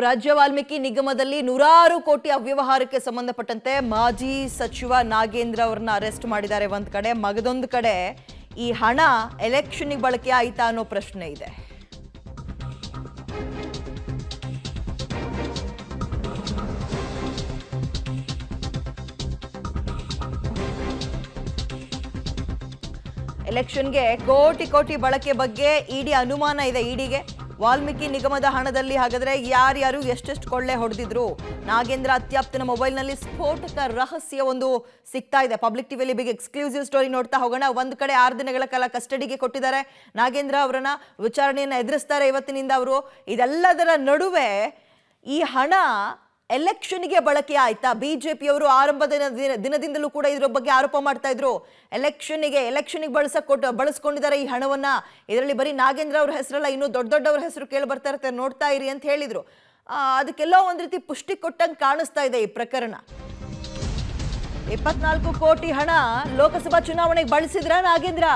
ರಾಜ್ಯ ವಾಲ್ಮೀಕಿ ನಿಗಮದಲ್ಲಿ ನೂರಾರು ಕೋಟಿ ಅವ್ಯವಹಾರಕ್ಕೆ ಸಂಬಂಧಪಟ್ಟಂತೆ ಮಾಜಿ ಸಚಿವ ನಾಗೇಂದ್ರ ಅವರನ್ನ ಅರೆಸ್ಟ್ ಮಾಡಿದ್ದಾರೆ ಒಂದ್ ಕಡೆ. ಮಗದೊಂದು ಕಡೆ ಈ ಹಣ ಎಲೆಕ್ಷನ್ಗೆ ಬಳಕೆ ಆಯ್ತಾ ಅನ್ನೋ ಪ್ರಶ್ನೆ ಇದೆ. ಎಲೆಕ್ಷನ್ಗೆ ಕೋಟಿ ಕೋಟಿ ಬಳಕೆ ಬಗ್ಗೆ ಇಡಿ ಅನುಮಾನ ಇದೆ. ಇಡಿಗೆ ವಾಲ್ಮೀಕಿ ನಿಗಮದ ಹಣದಲ್ಲಿ ಹಾಗಾದ್ರೆ ಯಾರ್ಯಾರು ಎಷ್ಟೆಷ್ಟು ಕೊಳ್ಳೆ ಹೊಡೆದಿದ್ರು, ನಾಗೇಂದ್ರ ಅತ್ಯಾಪ್ತನ ಮೊಬೈಲ್ನಲ್ಲಿ ಸ್ಫೋಟಕ ರಹಸ್ಯ ಒಂದು ಸಿಗ್ತಾ ಇದೆ. ಪಬ್ಲಿಕ್ ಟಿವಿಯಲ್ಲಿ ಬಿಗ್ ಎಕ್ಸ್ಕ್ಲೂಸಿವ್ ಸ್ಟೋರಿ ನೋಡ್ತಾ ಹೋಗೋಣ. ಒಂದು ಕಡೆ 6 ದಿನಗಳ ಕಾಲ ಕಸ್ಟಡಿಗೆ ಕೊಟ್ಟಿದ್ದಾರೆ ನಾಗೇಂದ್ರ ಅವರನ್ನ, ವಿಚಾರಣೆಯನ್ನು ಎದುರಿಸ್ತಾರೆ ಇವತ್ತಿನಿಂದ ಅವರು. ಇದೆಲ್ಲದರ ನಡುವೆ ಈ ಹಣ ಎಲೆಕ್ಷನ್ಗೆ ಬಳಕೆ ಆಯ್ತಾ? ಬಿಜೆಪಿಯವರು ಆರಂಭದ ದಿನದಿಂದಲೂ ಕೂಡ ಇದರ ಬಗ್ಗೆ ಆರೋಪ ಮಾಡ್ತಾ ಇದ್ರು. ಎಲೆಕ್ಷನ್ಗೆ ಬಳಸ್ಕೊಂಡಿದ್ದಾರೆ ಈ ಹಣವನ್ನ. ಇದರಲ್ಲಿ ಬರೀ ನಾಗೇಂದ್ರ ಅವ್ರ ಹೆಸರಲ್ಲ, ಇನ್ನೂ ದೊಡ್ಡ ದೊಡ್ಡವ್ರ ಹೆಸರು ಕೇಳಿ ಬರ್ತಾ ಇರ್ತಾರೆ, ನೋಡ್ತಾ ಇರಿ ಅಂತ ಹೇಳಿದ್ರು. ಅದಕ್ಕೆಲ್ಲೋ ಒಂದ್ ರೀತಿ ಪುಷ್ಟಿ ಕೊಟ್ಟಂಗೆ ಕಾಣಿಸ್ತಾ ಇದೆ ಈ ಪ್ರಕರಣ. 24 ಕೋಟಿ ಹಣ ಲೋಕಸಭಾ ಚುನಾವಣೆಗೆ ಬಳಸಿದ್ರ ನಾಗೇಂದ್ರ?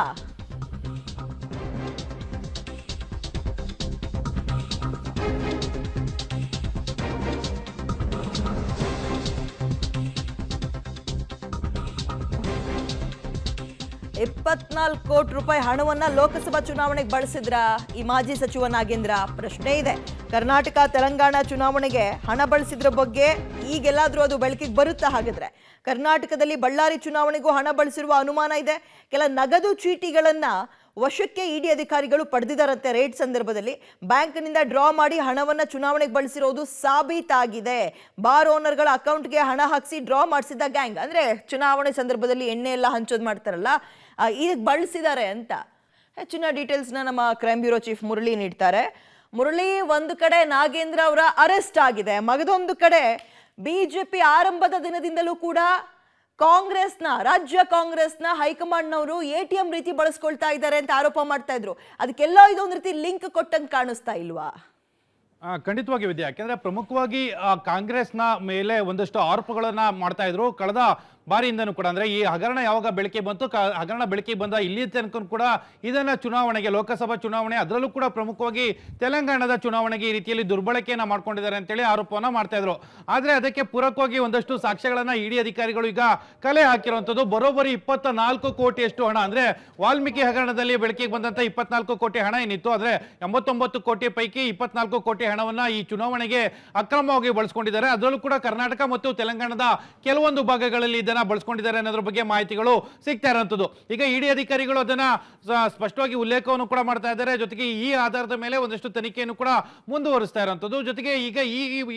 ₹24 ಕೋಟಿ ಹಣವನ್ನ ಲೋಕಸಭಾ ಚುನಾವಣೆಗೆ ಬಳಸಿದ್ರ ಈ ಮಾಜಿ ಸಚಿವ ನಾಗೇಂದ್ರ? ಪ್ರಶ್ನೆ ಇದೆ. ಕರ್ನಾಟಕ ತೆಲಂಗಾಣ ಚುನಾವಣೆಗೆ ಹಣ ಬಳಸಿದ್ರ ಬಗ್ಗೆ ಈಗೆಲ್ಲಾದ್ರೂ ಅದು ಬೆಳಕಿಗೆ ಬರುತ್ತಾ? ಹಾಗಿದ್ರೆ ಕರ್ನಾಟಕದಲ್ಲಿ ಬಳ್ಳಾರಿ ಚುನಾವಣೆಗೂ ಹಣ ಬಳಸಿರುವ ಅನುಮಾನ ಇದೆ. ಕೆಲ ನಗದು ಚೀಟಿಗಳನ್ನ ವಶಕ್ಕೆ ಇಡಿ ಅಧಿಕಾರಿಗಳು ಪಡೆದಿದ್ದಾರಂತೆ. ರೇಡ್ ಸಂದರ್ಭದಲ್ಲಿ ಬ್ಯಾಂಕ್ನಿಂದ ಡ್ರಾ ಮಾಡಿ ಹಣವನ್ನ ಚುನಾವಣೆಗೆ ಬಳಸಿರೋದು ಸಾಬೀತಾಗಿದೆ. ಬಾರ್ ಓನರ್ಗಳ ಅಕೌಂಟ್ಗೆ ಹಣ ಹಾಕಿಸಿ ಡ್ರಾ ಮಾಡಿಸಿದ್ದ ಗ್ಯಾಂಗ್, ಅಂದ್ರೆ ಚುನಾವಣೆ ಸಂದರ್ಭದಲ್ಲಿ ಎಣ್ಣೆ ಎಲ್ಲ ಹಂಚೋದು ಮಾಡ್ತಾರಲ್ಲ, ಇದಕ್ಕೆ ಬಳಸಿದ್ದಾರೆ ಅಂತ. ಹೆಚ್ಚಿನ ಡೀಟೇಲ್ಸ್ನ ನಮ್ಮ ಕ್ರೈಮ್ ಬ್ಯೂರೋ ಚೀಫ್ ಮುರಳಿ ನೀಡ್ತಾರೆ. ಮುರಳಿ, ಒಂದು ಕಡೆ ನಾಗೇಂದ್ರ ಅವರ ಅರೆಸ್ಟ್ ಆಗಿದೆ, ಮಗದೊಂದು ಕಡೆ ಬಿಜೆಪಿ ಆರಂಭದ ದಿನದಿಂದಲೂ ಕೂಡ ರಾಜ್ಯ ಕಾಂಗ್ರೆಸ್ನ ಹೈಕಮಾಂಡ್ನವರು ಎಟಿಎಂ ರೀತಿ ಬಳಸ್ಕೊಳ್ತಾ ಇದ್ದಾರೆ ಅಂತ ಆರೋಪ ಮಾಡ್ತಾ ಇದ್ರು. ಅದಕ್ಕೆಲ್ಲ ಇದೊಂದು ರೀತಿ ಲಿಂಕ್ ಕೊಟ್ಟಂಗೆ ಕಾಣಿಸ್ತಾ ಇಲ್ವಾ? ಖಂಡಿತವಾಗಿ ವಿದ್ಯಾ, ಯಾಕೆಂದ್ರೆ ಪ್ರಮುಖವಾಗಿ ಕಾಂಗ್ರೆಸ್ನ ಮೇಲೆ ಒಂದಷ್ಟು ಆರೋಪಗಳನ್ನ ಮಾಡ್ತಾ ಇದ್ರು ಕಳೆದ ಬಾರಿಯಿಂದನೂ ಕೂಡ. ಅಂದ್ರೆ ಈ ಹಗರಣ ಯಾವಾಗ ಬೆಳಕಿಗೆ ಬಂತು, ಹಗರಣ ಬೆಳಕಿಗೆ ಬಂದ ಇಲ್ಲಿ ತನಕ ಕೂಡ ಇದನ್ನ ಚುನಾವಣೆಗೆ, ಲೋಕಸಭಾ ಚುನಾವಣೆ, ಅದರಲ್ಲೂ ಕೂಡ ಪ್ರಮುಖವಾಗಿ ತೆಲಂಗಾಣದ ಚುನಾವಣೆಗೆ ಈ ರೀತಿಯಲ್ಲಿ ದುರ್ಬಳಕೆಯನ್ನ ಮಾಡ್ಕೊಂಡಿದ್ದಾರೆ ಅಂತೇಳಿ ಆರೋಪವನ್ನ ಮಾಡ್ತಾ ಇದ್ರು. ಆದ್ರೆ ಅದಕ್ಕೆ ಪೂರಕವಾಗಿ ಒಂದಷ್ಟು ಸಾಕ್ಷ್ಯಗಳನ್ನ ಇಡಿ ಅಧಿಕಾರಿಗಳು ಈಗ ಕಲೆ ಹಾಕಿರುವಂತದ್ದು. ಬರೋಬ್ಬರಿ 24 ಕೋಟಿಯಷ್ಟು ಹಣ, ಅಂದ್ರೆ ವಾಲ್ಮೀಕಿ ಹಗರಣದಲ್ಲಿ ಬೆಳಕಿಗೆ ಬಂದಂತ 24 ಕೋಟಿ ಹಣ ಏನಿತ್ತು, ಆದ್ರೆ 89 ಕೋಟಿ ಪೈಕಿ 24 ಕೋಟಿ ಹಣವನ್ನ ಈ ಚುನಾವಣೆಗೆ ಅಕ್ರಮವಾಗಿ ಬಳಸ್ಕೊಂಡಿದ್ದಾರೆ. ಅದರಲ್ಲೂ ಕೂಡ ಕರ್ನಾಟಕ ಮತ್ತು ತೆಲಂಗಾಣದ ಕೆಲವೊಂದು ಭಾಗಗಳಲ್ಲಿ ಬಳಸ್ಕೊಂಡಿದ್ದಾರೆ ಅನ್ನೋದ್ರ ಬಗ್ಗೆ ಮಾಹಿತಿಗಳು ಸಿಗ್ತಾ ಇರುವಂತದ್ದು. ಈಗ ಇಡಿ ಅಧಿಕಾರಿಗಳು ಅದನ್ನ ಸ್ಪಷ್ಟವಾಗಿ ಉಲ್ಲೇಖವನ್ನು ಕೂಡ ಮಾಡ್ತಾ ಇದ್ದಾರೆ. ಜೊತೆಗೆ ಈ ಆಧಾರದ ಮೇಲೆ ಒಂದಷ್ಟು ತನಿಖೆಯನ್ನು ಕೂಡ ಮುಂದುವರಿಸ್ತಾ ಇರುವಂತದ್ದು. ಜೊತೆಗೆ ಈಗ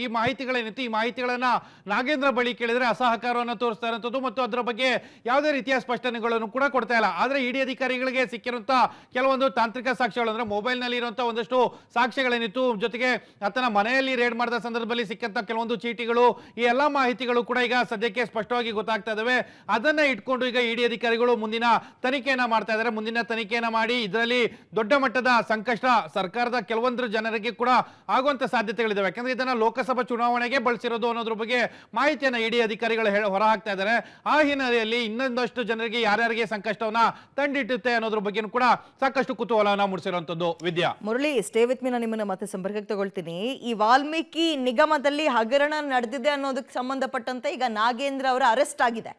ಈ ಮಾಹಿತಿಗಳೇನಿತ್ತು, ಈ ಮಾಹಿತಿಗಳನ್ನ ನಾಗೇಂದ್ರ ಬಳಿ ಕೇಳಿದ್ರೆ ಅಸಹಕಾರವನ್ನು ತೋರಿಸ್ತಾ ಇರುವಂತದ್ದು ಮತ್ತು ಅದರ ಬಗ್ಗೆ ಯಾವುದೇ ರೀತಿಯ ಸ್ಪಷ್ಟನೆಗಳನ್ನು ಕೂಡ ಕೊಡ್ತಾ ಇಲ್ಲ. ಆದ್ರೆ ಇಡಿ ಅಧಿಕಾರಿಗಳಿಗೆ ಸಿಕ್ಕಿರುವಂತಹ ಕೆಲವೊಂದು ತಾಂತ್ರಿಕ ಸಾಕ್ಷ್ಯಗಳು, ಅಂದ್ರೆ ಮೊಬೈಲ್ ನಲ್ಲಿ ಇರುವಂತಹ ಒಂದಷ್ಟು ಸಾಕ್ಷ್ಯಗಳೇನಿತ್ತು, ಜೊತೆಗೆ ಆತನ ಮನೆಯಲ್ಲಿ ರೇಡ್ ಮಾಡಿದ ಸಂದರ್ಭದಲ್ಲಿ ಸಿಕ್ಕಂತ ಕೆಲವೊಂದು ಚೀಟಿಗಳು, ಈ ಎಲ್ಲಾ ಮಾಹಿತಿಗಳು ಕೂಡ ಈಗ ಸದ್ಯಕ್ಕೆ ಸ್ಪಷ್ಟವಾಗಿ ಗೊತ್ತಾಗ್ತಾ ಇದಾವೆ. ಅದನ್ನ ಇಟ್ಕೊಂಡು ಈಗ ಇಡಿ ಅಧಿಕಾರಿಗಳು ಮುಂದಿನ ತನಿಖೆಯನ್ನ ಮಾಡ್ತಾ ಇದ್ದಾರೆ. ಮುಂದಿನ ತನಿಖೆಯನ್ನ ಮಾಡಿ ಇದರಲ್ಲಿ ದೊಡ್ಡ ಮಟ್ಟದ ಸಂಕಷ್ಟ ಸರ್ಕಾರದ ಕೆಲವೊಂದು ಜನರಿಗೆ ಕೂಡ ಆಗುವಂತ ಸಾಧ್ಯತೆಗಳಿದಾವೆ. ಯಾಕಂದ್ರೆ ಇದನ್ನ ಲೋಕಸಭಾ ಚುನಾವಣೆಗೆ ಬಳಸಿರೋದು ಅನ್ನೋದ್ರ ಬಗ್ಗೆ ಮಾಹಿತಿಯನ್ನ ಇಡಿ ಅಧಿಕಾರಿಗಳು ಹೊರ ಹಾಕ್ತಾ ಇದ್ದಾರೆ. ಆ ಹಿನ್ನೆಲೆಯಲ್ಲಿ ಇನ್ನೊಂದಷ್ಟು ಜನರಿಗೆ ಯಾರ್ಯಾರಿಗೆ ಸಂಕಷ್ಟವನ್ನ ತಂದಿಟ್ಟುತ್ತೆ ಅನ್ನೋದ್ರ ಬಗ್ಗೆ ಕೂಡ ಸಾಕಷ್ಟು ಕುತೂಹಲವನ್ನ ಮೂಡಿಸಿರುವಂತದ್ದು. ವಿದ್ಯಾ, ಮುರಳಿ, ಸ್ಟೇ ವಿತ್ ಮೀ. ನಾನು ನಿಮ್ಮನ್ನ ಮತ್ತೆ ಸಂಪರ್ಕಕ್ಕೆ ತಗೊಳ್ತೀನಿ. ಈ ವಾಲ್ಮೀಕಿ ನಿಗಮದಲ್ಲಿ ಹಗರಣ ನಡೆದಿದೆ ಅನ್ನೋದಕ್ಕೆ ಸಂಬಂಧಪಟ್ಟಂತೆ ಈಗ ನಾಗೇಂದ್ರ ಅವರ ಅರೆಸ್ಟ್ ಆಗಿದೆ.